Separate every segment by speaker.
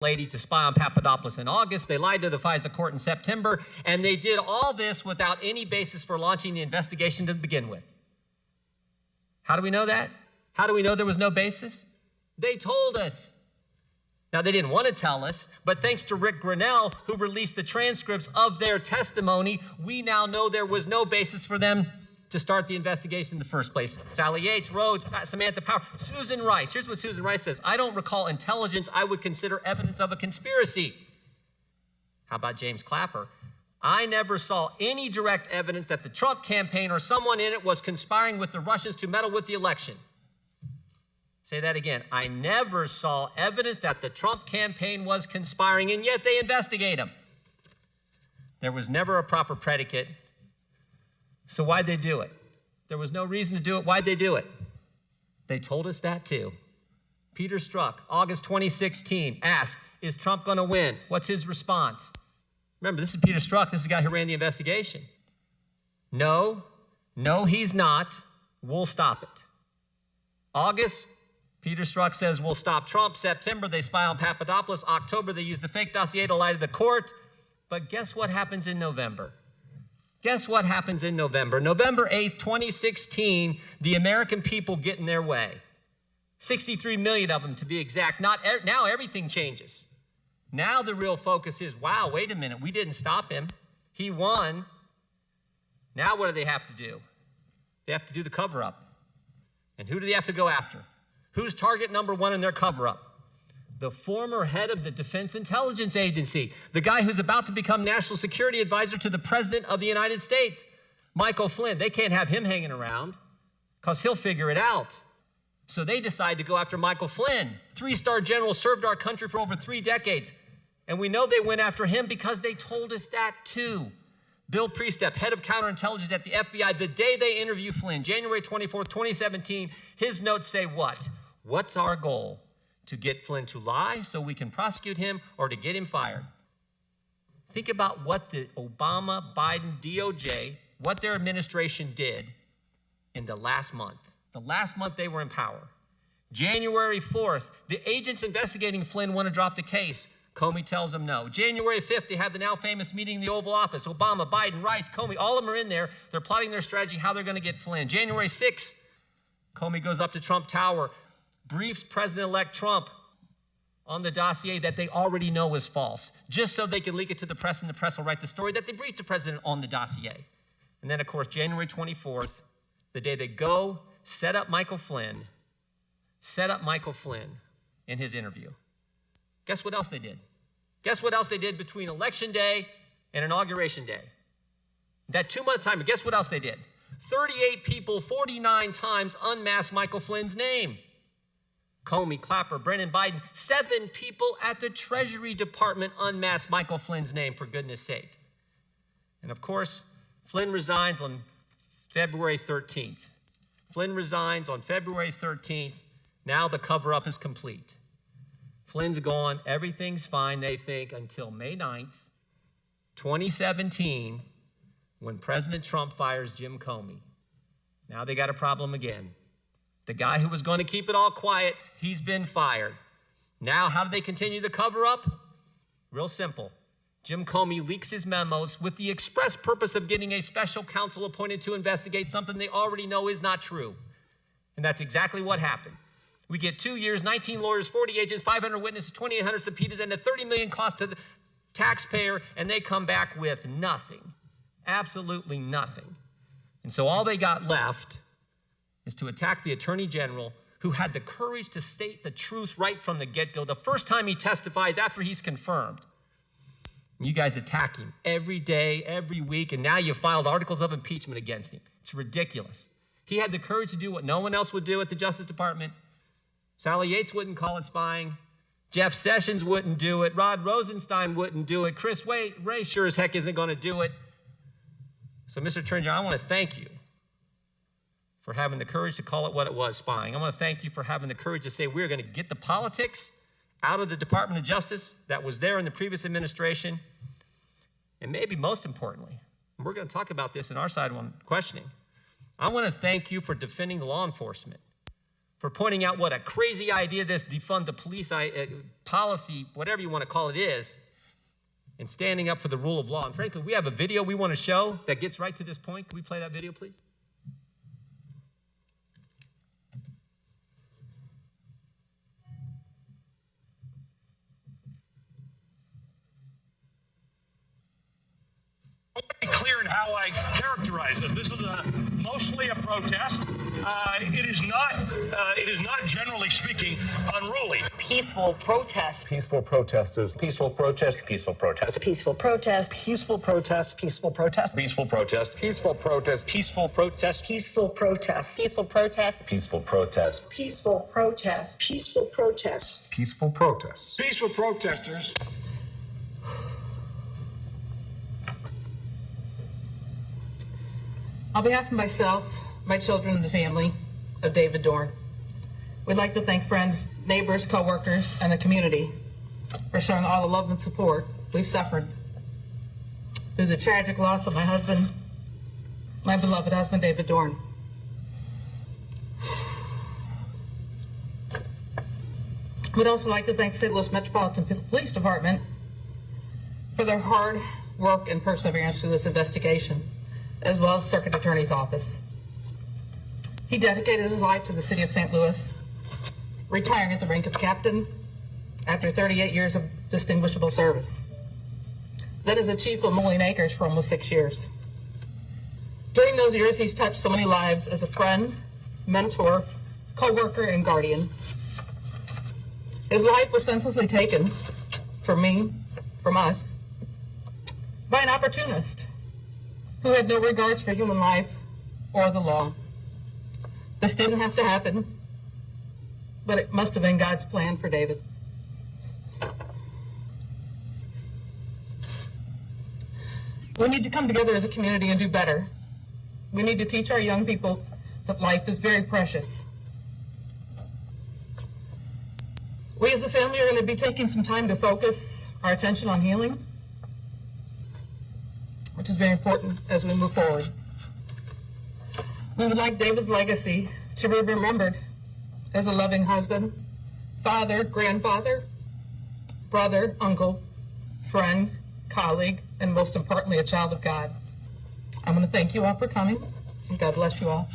Speaker 1: lady to spy on Papadopoulos in August. They lied to the FISA court in September, and they did all this without any basis for launching the investigation to begin with. How do we know that? How do we know there was no basis? They told us. Now, they didn't want to tell us, but thanks to Rick Grinnell, who released the transcripts of their testimony, we now know there was no basis for them to start the investigation in the first place. Sally Yates, Rhodes, Samantha Power, Susan Rice. Here's what Susan Rice says. I don't recall intelligence I would consider evidence of a conspiracy. How about James Clapper? I never saw any direct evidence that the Trump campaign or someone in it was conspiring with the Russians to meddle with the election. Say that again. I never saw evidence that the Trump campaign was conspiring, and yet they investigate him. There was never a proper predicate. So why'd they do it? There was no reason to do it. Why'd they do it? They told us that too. Peter Strzok, August 2016, asked, is Trump going to win? What's his response? Remember, this is Peter Strzok. This is the guy who ran the investigation. No, he's not. We'll stop it. August, Peter Strzok says, we'll stop Trump. September, they spy on Papadopoulos. October, they use the fake dossier to lie to the court. But guess what happens in November? Guess what happens in November? November 8th, 2016, the American people get in their way. 63 million of them to be exact. Now everything changes. Now the real focus is, wow, wait a minute, we didn't stop him. He won. Now what do they have to do? They have to do the cover-up. And who do they have to go after? Who's target number one in their cover-up? The former head of the Defense Intelligence Agency, the guy who's about to become National Security Advisor to the President of the United States, Michael Flynn. They can't have him hanging around because he'll figure it out. So they decide to go after Michael Flynn, three-star general, served our country for over 3 decades. And we know they went after him because they told us that too. Bill Priestep, head of counterintelligence at the FBI, the day they interview Flynn, January 24th, 2017, his notes say what? What's our goal? To get Flynn to lie so we can prosecute him or to get him fired? Think about what the Obama, Biden, DOJ, what their administration did in the last month. The last month they were in power. January 4th, the agents investigating Flynn want to drop the case. Comey tells them no. January 5th, they have the now famous meeting in the Oval Office. Obama, Biden, Rice, Comey, all of them are in there. They're plotting their strategy, how they're going to get Flynn. January 6th, Comey goes up to Trump Tower, briefs President-elect Trump on the dossier that they already know is false, just so they can leak it to the press, and the press will write the story that they briefed the president on the dossier. And then, of course, January 24th, the day they go set up Michael Flynn in his interview. Guess what else they did? Guess what else they did between Election Day and Inauguration Day? That 2-month time, guess what else they did? 38 people, 49 times unmasked Michael Flynn's name. Comey, Clapper, Brennan, Biden, 7 people at the Treasury Department unmasked Michael Flynn's name, for goodness sake. And of course, Flynn resigns on February 13th. Flynn resigns on February 13th. Now the cover-up is complete. Flynn's gone. Everything's fine, they think, until May 9th, 2017, when President Trump fires Jim Comey. Now they got a problem again. The guy who was going to keep it all quiet, he's been fired. Now, how do they continue the cover-up? Real simple. Jim Comey leaks his memos with the express purpose of getting a special counsel appointed to investigate something they already know is not true. And that's exactly what happened. We get 2 years, 19 lawyers, 40 agents, 500 witnesses, 2,800 subpoenas, and a $30 million cost to the taxpayer, and they come back with nothing. Absolutely nothing. And so all they got left is to attack the Attorney General, who had the courage to state the truth right from the get-go, the first time he testifies after he's confirmed. You guys attack him every day, every week, and now you filed articles of impeachment against him. It's ridiculous. He had the courage to do what no one else would do at the Justice Department. Sally Yates wouldn't call it spying. Jeff Sessions wouldn't do it. Rod Rosenstein wouldn't do it. Chris Wray sure as heck isn't going to do it. So, Mr. Attorney General, I want to thank you for having the courage to call it what it was, spying. I want to thank you for having the courage to say we're going to get the politics out of the Department of Justice that was there in the previous administration. And maybe most importantly, and we're going to talk about this in our side on questioning, I want to thank you for defending law enforcement for pointing out what a crazy idea this defund the police policy, whatever you want to call it, is, and standing up for the rule of law. And frankly, we have a video we want to show that gets right to this point. Can we play that video, please?
Speaker 2: Clear in how I characterize this. This is mostly a protest. It is not generally speaking unruly.
Speaker 3: Peaceful protest.
Speaker 4: Peaceful protesters.
Speaker 2: Peaceful protest.
Speaker 4: Peaceful protest.
Speaker 3: Peaceful protest.
Speaker 4: Peaceful protest.
Speaker 3: Peaceful protest.
Speaker 4: Peaceful protest.
Speaker 2: Peaceful protest.
Speaker 4: Peaceful protest.
Speaker 3: Peaceful protest.
Speaker 5: Peaceful protest.
Speaker 4: Peaceful protest.
Speaker 3: Peaceful protest. Peaceful protest.
Speaker 4: Peaceful protest.
Speaker 2: Peaceful protesters.
Speaker 5: On behalf of myself, my children, and the family of David Dorn, we'd like to thank friends, neighbors, co-workers, and the community for showing all the love and support we've suffered through the tragic loss of my husband, my beloved husband, David Dorn. We'd also like to thank St. Louis Metropolitan Police Department for their hard work and perseverance through this investigation, as well as Circuit Attorney's Office. He dedicated his life to the city of St. Louis, retiring at the rank of captain after 38 years of distinguishable service. Then as a chief of Moline Acres for almost 6 years. During those years, he's touched so many lives as a friend, mentor, co-worker, and guardian. His life was senselessly taken from me, from us, by an opportunist who had no regards for human life or the law. This didn't have to happen, but it must have been God's plan for David. We need to come together as a community and do better. We need to teach our young people that life is very precious. We as a family are going to be taking some time to focus our attention on healing, which is very important as we move forward. We would like David's legacy to be remembered as a loving husband, father, grandfather, brother, uncle, friend, colleague, and most importantly, a child of God. I'm going to thank you all for coming, and God bless you all.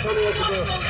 Speaker 6: tell me what to do.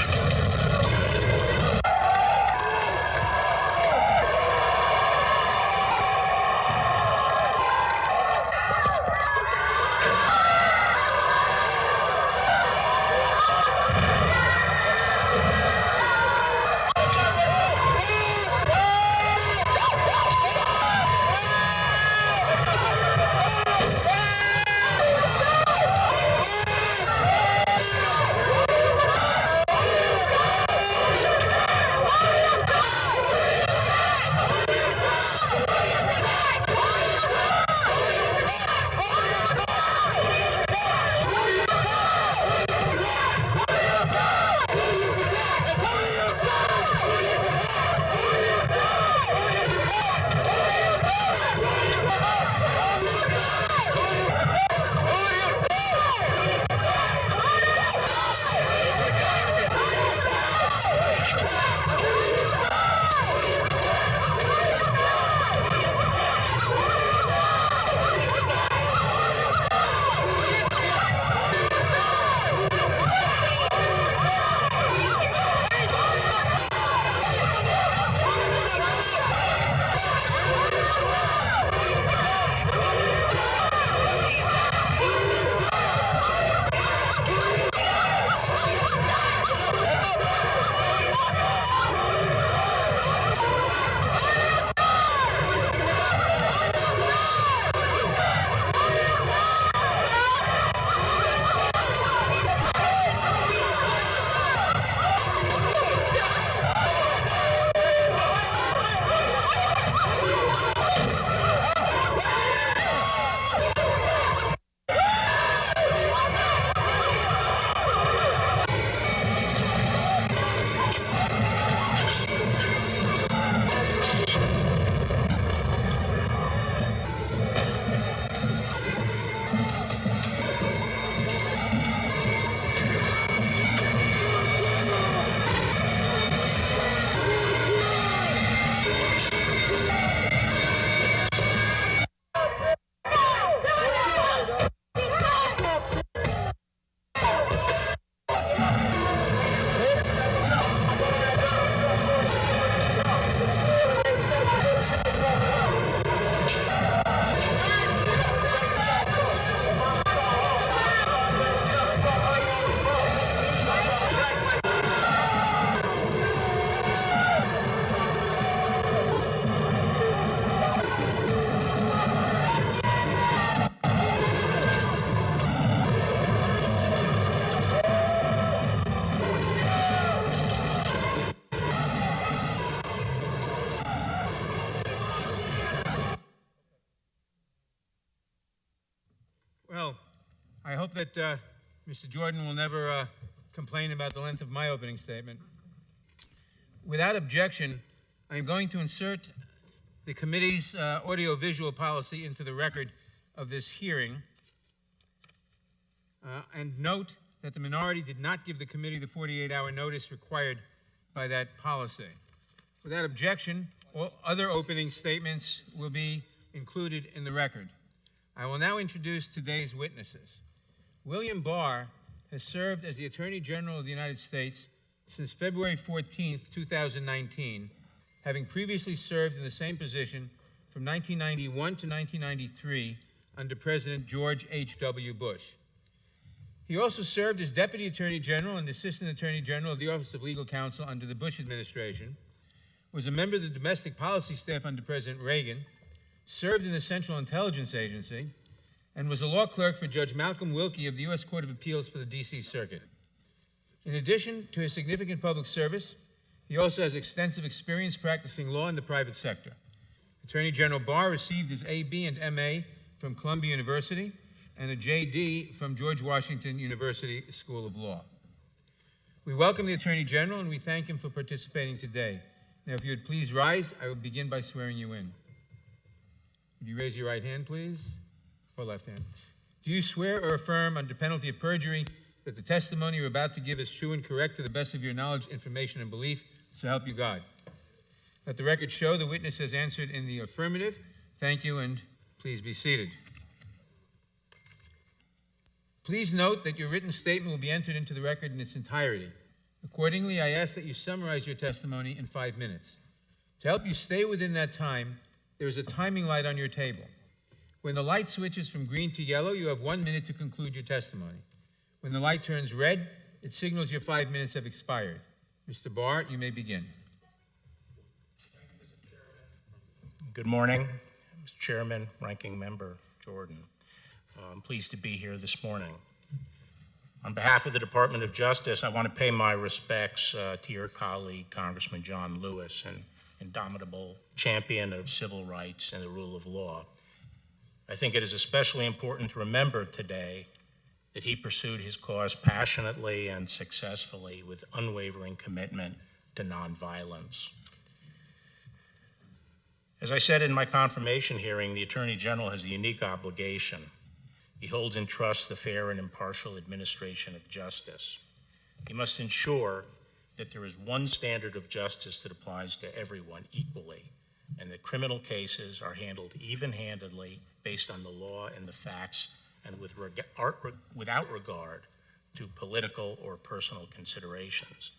Speaker 7: Well, I hope that Mr. Jordan will never complain about the length of my opening statement. Without objection, I am going to insert the committee's audio-visual policy into the record of this hearing, and note that the minority did not give the committee the 48-hour notice required by that policy. Without objection, all other opening statements will be included in the record. I will now introduce today's witnesses. William Barr has served as the Attorney General of the United States since February 14, 2019, having previously served in the same position from 1991 to 1993 under President George H.W. Bush. He also served as Deputy Attorney General and Assistant Attorney General of the Office of Legal Counsel under the Bush administration, was a member of the Domestic Policy Staff under President Reagan, served in the Central Intelligence Agency, and was a law clerk for Judge Malcolm Wilkie of the U.S. Court of Appeals for the D.C. Circuit. In addition to his significant public service, he also has extensive experience practicing law in the private sector. Attorney General Barr received his A.B. and M.A. from Columbia University and a J.D. from George Washington University School of Law. We welcome the Attorney General and we thank him for participating today. Now, if you would please rise, I will begin by swearing you in. Would you raise your right hand, please? Or left hand? Do you swear or affirm under penalty of perjury that the testimony you're about to give is true and correct to the best of your knowledge, information, and belief, so help you God? Let the record show the witness has answered in the affirmative. Thank you, and please be seated. Please note that your written statement will be entered into the record in its entirety. Accordingly, I ask that you summarize your testimony in 5 minutes. To help you stay within that time, there is a timing light on your table. When the light switches from green to yellow, you have 1 minute to conclude your testimony. When the light turns red, it signals your 5 minutes have expired. Mr. Barr, you may begin.
Speaker 8: Good morning, Mr. Chairman, Ranking Member Jordan. I'm pleased to be here this morning. On behalf of the Department of Justice, I want to pay my respects to your colleague, Congressman John Lewis, an indomitable champion of civil rights and the rule of law. I think it is especially important to remember today that he pursued his cause passionately and successfully with unwavering commitment to nonviolence. As I said in my confirmation hearing, the Attorney General has a unique obligation. He holds in trust the fair and impartial administration of justice. He must ensure that there is one standard of justice that applies to everyone equally, and that criminal cases are handled even-handedly based on the law and the facts and without regard to political or personal considerations.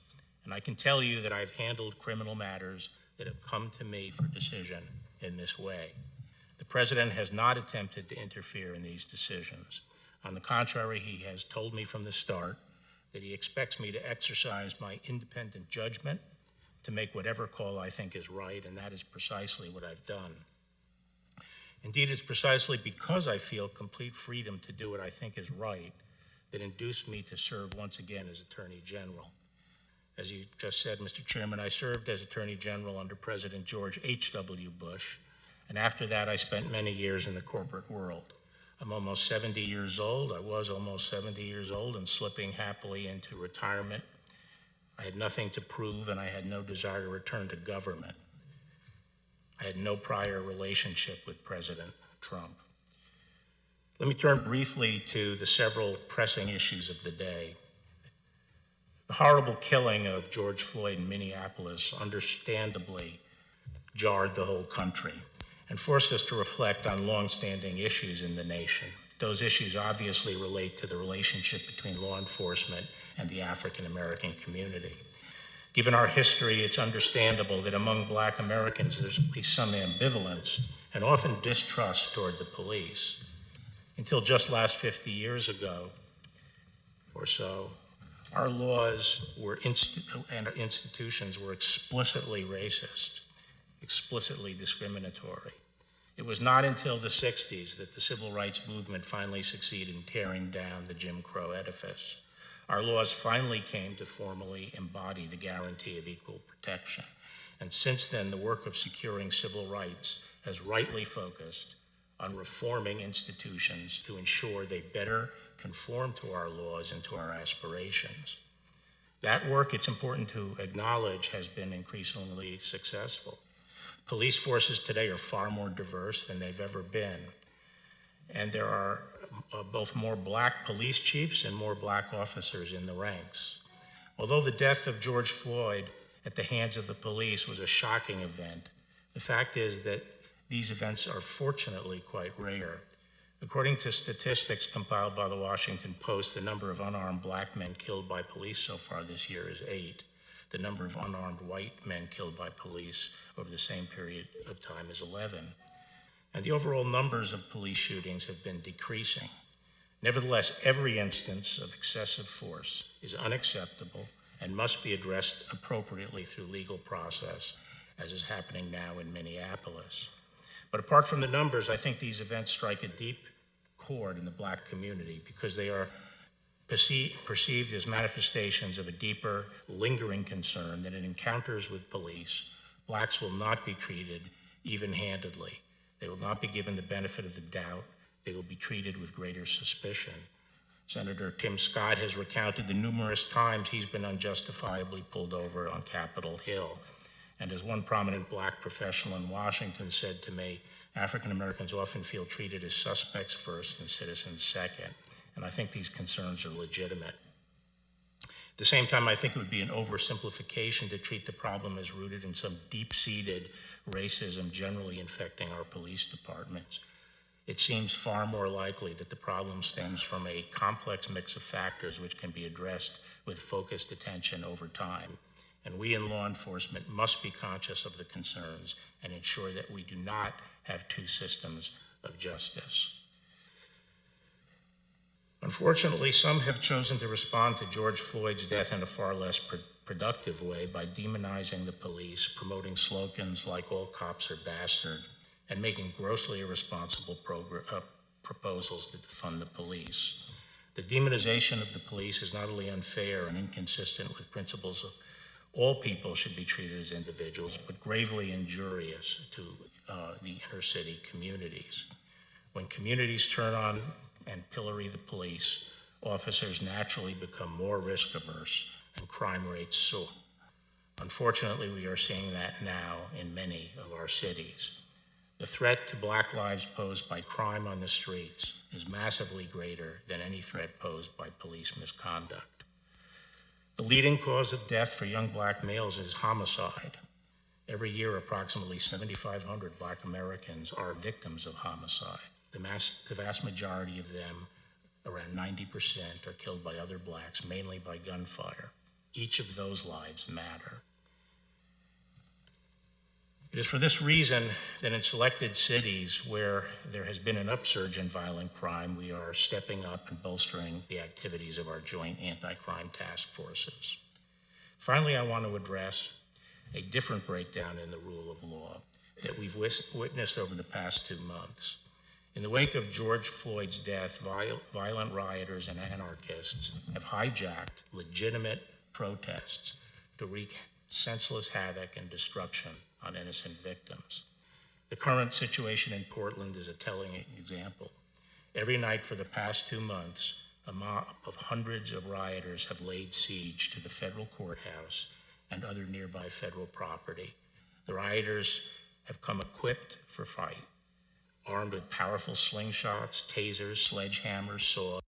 Speaker 8: And I can tell you that I've handled criminal matters that have come to me for decision in this way. The President has not attempted to interfere in these decisions. On the contrary, he has told me from the start that he expects me to exercise my independent judgment to make whatever call I think is right, and that is precisely what I've done. Indeed, it's precisely because I feel complete freedom to do what I think is right that induced me to serve once again as Attorney General. As you just said, Mr. Chairman, I served as Attorney General under President George H.W. Bush, and after that I spent many years in the corporate world. I'm almost 70 years old. I was almost 70 years old and slipping happily into retirement. I had nothing to prove, and I had no desire to return to government. I had no prior relationship with President Trump. Let me turn briefly to the several pressing issues of the day. The horrible killing of George Floyd in Minneapolis understandably jarred the whole country and forced us to reflect on longstanding issues in the nation. Those issues obviously relate to the relationship between law enforcement and the African American community. Given our history, it's understandable that among Black Americans there's at least some ambivalence and often distrust toward the police. Until just last 50 years ago or so, our laws and our institutions were explicitly racist, explicitly discriminatory. It was not until the 60s that the civil rights movement finally succeeded in tearing down the Jim Crow edifice. Our laws finally came to formally embody the guarantee of equal protection. And since then, the work of securing civil rights has rightly focused on reforming institutions to ensure they better conform to our laws and to our aspirations. That work, it's important to acknowledge, has been increasingly successful. Police forces today are far more diverse than they've ever been. And there are both more Black police chiefs and more Black officers in the ranks. Although the death of George Floyd at the hands of the police was a shocking event, the fact is that these events are fortunately quite rare. According to statistics compiled by the Washington Post, the number of unarmed Black men killed by police so far this year is 8. The number of unarmed white men killed by police over the same period of time is 11. And the overall numbers of police shootings have been decreasing. Nevertheless, every instance of excessive force is unacceptable and must be addressed appropriately through legal process, as is happening now in Minneapolis. But apart from the numbers, I think these events strike a deep chord in the Black community because they are perceived as manifestations of a deeper, lingering concern that in encounters with police, Blacks will not be treated even-handedly. They will not be given the benefit of the doubt. They will be treated with greater suspicion. Senator Tim Scott has recounted the numerous times he's been unjustifiably pulled over on Capitol Hill. And as one prominent Black professional in Washington said to me, African Americans often feel treated as suspects first and citizens second. And I think these concerns are legitimate. At the same time, I think it would be an oversimplification to treat the problem as rooted in some deep-seated racism generally infecting our police departments. it seems far more likely that the problem stems from a complex mix of factors which can be addressed with focused attention over time. And we in law enforcement must be conscious of the concerns and ensure that we do not have two systems of justice. Unfortunately, some have chosen to respond to George Floyd's death in a far less productive way by demonizing the police, promoting slogans like "all cops are bastard," and making grossly irresponsible proposals to defund the police. The demonization of the police is not only unfair and inconsistent with principles of all people should be treated as individuals, but gravely injurious to the inner city communities. When communities turn on and pillory the police, officers naturally become more risk averse and crime rates soar. Unfortunately, we are seeing that now in many of our cities. The threat to Black lives posed by crime on the streets is massively greater than any threat posed by police misconduct. The leading cause of death for young Black males is homicide. Every year, approximately 7,500 Black Americans are victims of homicide. The vast majority of them, around 90%, are killed by other Blacks, mainly by gunfire. Each of those lives matter. It is for this reason that in selected cities where there has been an upsurge in violent crime, we are stepping up and bolstering the activities of our joint anti-crime task forces. Finally, I want to address a different breakdown in the rule of law that we've witnessed over the past 2 months. In the wake of George Floyd's death, violent rioters and anarchists have hijacked legitimate protests to wreak senseless havoc and destruction on innocent victims. The current situation in Portland is a telling example. Every night for the past 2 months, a mob of hundreds of rioters have laid siege to the federal courthouse and other nearby federal property. The rioters have come equipped for fight, armed with powerful slingshots, tasers, sledgehammers, saws,